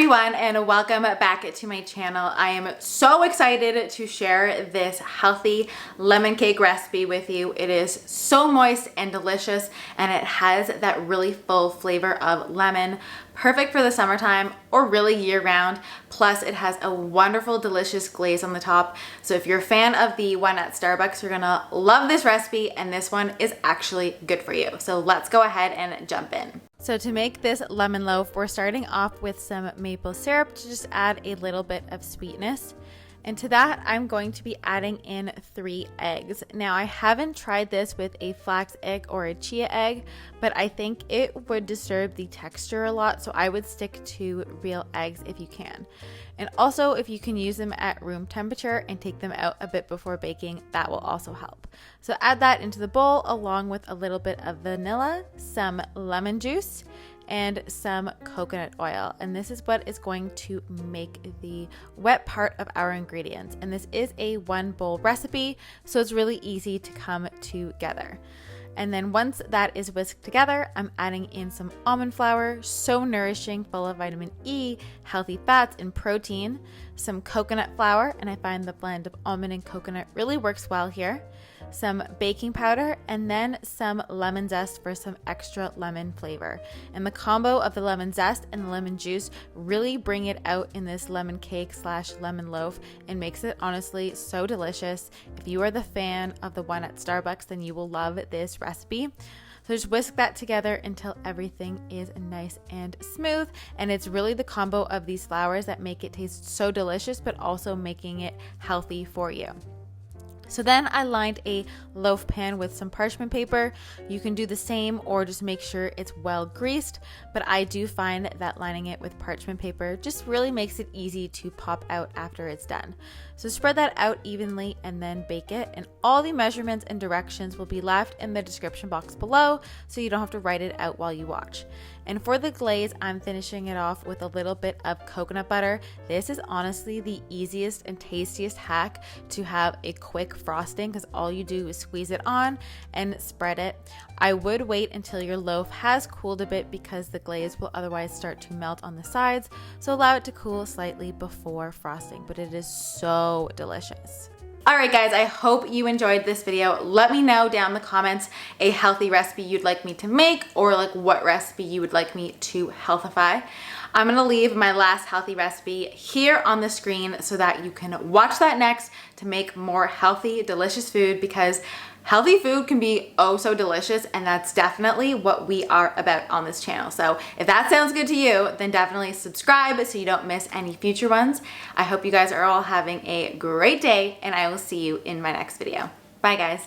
everyone, and welcome back to my channel. I am so excited to share this healthy lemon cake recipe with you. It is so moist and delicious, and it has that really full flavor of lemon, perfect for the summertime or really year round. Plus it has a wonderful delicious glaze on the top. So if you're a fan of the one at Starbucks, you're gonna love this recipe, and this one is actually good for you. So let's go ahead and jump in. So to make this lemon loaf, we're starting off with some maple syrup to just add a little bit of sweetness. And to that, I'm going to be adding in 3 eggs. Now, I haven't tried this with a flax egg or a chia egg, but I think it would disturb the texture a lot, so I would stick to real eggs if you can. And also, if you can use them at room temperature and take them out a bit before baking, that will also help. So add that into the bowl along with a little bit of vanilla, some lemon juice, and some coconut oil. And this is what is going to make the wet part of our ingredients. And this is a 1 bowl recipe, so it's really easy to come together. And then once that is whisked together, I'm adding in some almond flour, so nourishing, full of vitamin E, healthy fats, and protein, some coconut flour, and I find the blend of almond and coconut really works well here, some baking powder, and then some lemon zest for some extra lemon flavor. And the combo of the lemon zest and the lemon juice really bring it out in this lemon cake / lemon loaf and makes it honestly so delicious. If you are the fan of the one at Starbucks, then you will love this recipe. So just whisk that together until everything is nice and smooth. And it's really the combo of these flours that make it taste so delicious, but also making it healthy for you. So then I lined a loaf pan with some parchment paper. You can do the same or just make sure it's well greased, but I do find that lining it with parchment paper just really makes it easy to pop out after it's done. So spread that out evenly and then bake it, and all the measurements and directions will be left in the description box below, so you don't have to write it out while you watch. And for the glaze, I'm finishing it off with a little bit of coconut butter. This is honestly the easiest and tastiest hack to have a quick frosting, because all you do is squeeze it on and spread it. I would wait until your loaf has cooled a bit because the glaze will otherwise start to melt on the sides, so allow it to cool slightly before frosting, but it is so delicious. All right, guys, I hope you enjoyed this video. Let me know down in the comments a healthy recipe you'd like me to make, or like what recipe you would like me to healthify. I'm gonna leave my last healthy recipe here on the screen so that you can watch that next to make more healthy, delicious food, because healthy food can be oh so delicious, and that's definitely what we are about on this channel. So if that sounds good to you, then definitely subscribe so you don't miss any future ones. I hope you guys are all having a great day, and I will see you in my next video. Bye, guys.